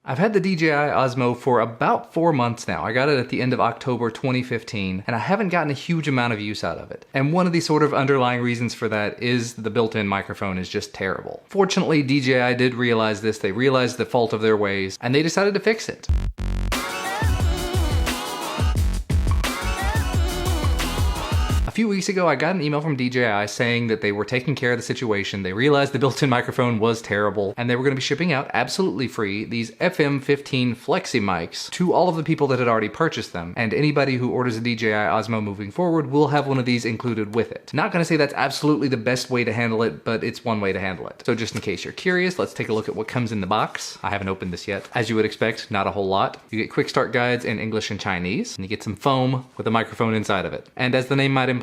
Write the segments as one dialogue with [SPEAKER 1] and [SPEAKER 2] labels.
[SPEAKER 1] I've had the DJI Osmo for about 4 months now. I got it at the end of October 2015, and I haven't gotten a huge amount of use out of it. And one of the sort of underlying reasons for that is the built-in microphone is just terrible. Fortunately, DJI did realize this. They realized the fault of their ways, and they decided to fix it. A few weeks ago, I got an email from DJI saying that they were taking care of the situation. They realized the built-in microphone was terrible, and they were going to be shipping out absolutely free these FM-15 Fleximics to all of the people that had already purchased them. And anybody who orders a DJI Osmo moving forward will have one of these included with it. Not going to say that's absolutely the best way to handle it, but it's one way to handle it. So just in case you're curious, let's take a look at what comes in the box. I haven't opened this yet. As you would expect, not a whole lot. You get quick start guides in English and Chinese, and you get some foam with a microphone inside of it. And as the name might imply,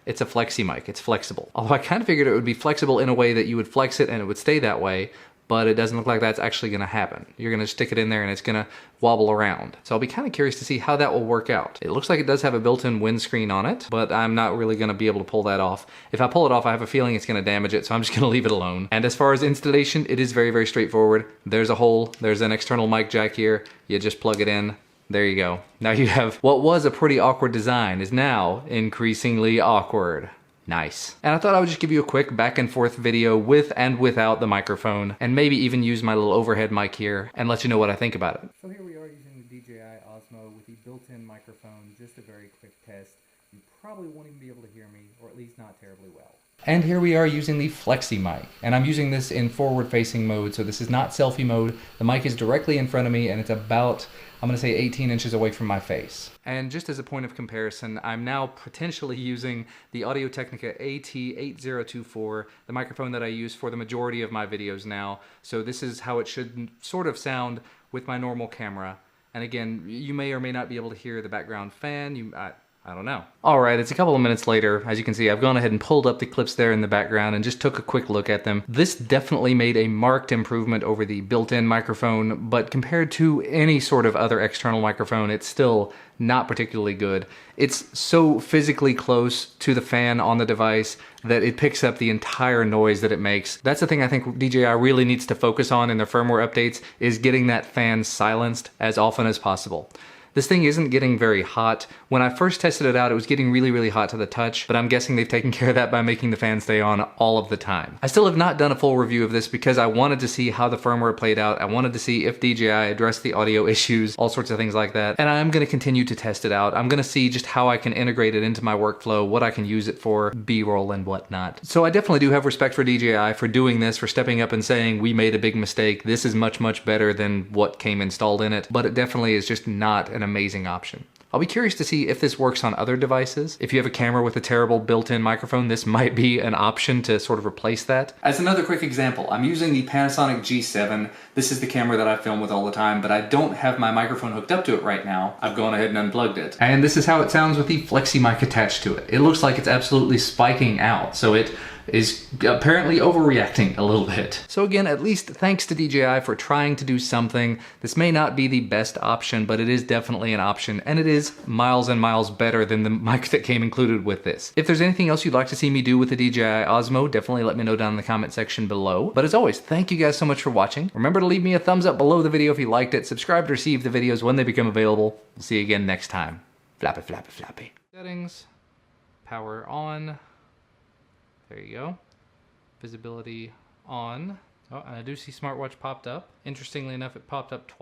[SPEAKER 1] it's a Fleximic. It's flexible. Although I kind of figured it would be flexible in a way that you would flex it and it would stay that way, but it doesn't look like that's actually going to happen. You're going to stick it in there and it's going to wobble around. So I'll be kind of curious to see how that will work out. It looks like it does have a built-in windscreen on it, but I'm not really going to be able to pull that off. If I pull it off, I have a feeling it's going to damage it, so I'm just going to leave it alone. And as far as installation, it is very, very straightforward. There's a hole. There's an external mic jack here. You just plug it in. There you go. Now you have what was a pretty awkward design is now increasingly awkward. Nice. And I thought I would just give you a quick back and forth video with and without the microphone, and maybe even use my little overhead mic here and let you know what I think about it. So here we are using the DJI Osmo with the built-in microphone, just a very quick test. You probably won't even be able to hear me, or at least not terribly well. And here we are using the Fleximic, and I'm using this in forward-facing mode, so this is not selfie mode. The mic is directly in front of me, and it's about, I'm going to say 18 inches away from my face. And just as a point of comparison, I'm now potentially using the Audio-Technica AT8024, the microphone that I use for the majority of my videos now. So this is how it should sort of sound with my normal camera. And again, you may or may not be able to hear the background fan. I don't know. All right, it's a couple of minutes later. As you can see, I've gone ahead and pulled up the clips there in the background and just took a quick look at them. This definitely made a marked improvement over the built-in microphone, but compared to any sort of other external microphone, it's still not particularly good. It's so physically close to the fan on the device that it picks up the entire noise that it makes. That's the thing I think DJI really needs to focus on in their firmware updates, is getting that fan silenced as often as possible. This thing isn't getting very hot. When I first tested it out, it was getting really, really hot to the touch, but I'm guessing they've taken care of that by making the fan stay on all of the time. I still have not done a full review of this because I wanted to see how the firmware played out. I wanted to see if DJI addressed the audio issues, all sorts of things like that. And I'm going to continue to test it out. I'm going to see just how I can integrate it into my workflow, what I can use it for, B-roll and whatnot. So I definitely do have respect for DJI for doing this, for stepping up and saying, we made a big mistake. This is much, much better than what came installed in it. But it definitely is just not an amazing option. I'll be curious to see if this works on other devices. If you have a camera with a terrible built-in microphone, this might be an option to sort of replace that. As another quick example, I'm using the Panasonic G7. This is the camera that I film with all the time, but I don't have my microphone hooked up to it right now. I've gone ahead and unplugged it. And this is how it sounds with the Fleximic attached to it. It looks like it's absolutely spiking out, so it is apparently overreacting a little bit. So again, at least thanks to DJI for trying to do something. This may not be the best option, but it is definitely an option, and it is miles and miles better than the mic that came included with this. If there's anything else you'd like to see me do with the DJI Osmo, definitely let me know down in the comment section below. But as always, thank you guys so much for watching. Remember to leave me a thumbs up below the video if you liked it. Subscribe to receive the videos when they become available. We'll see you again next time. Flappy, flappy, flappy. Settings, power on. There you go. Visibility on. Oh, and I do see smartwatch popped up. Interestingly enough, it popped up twice.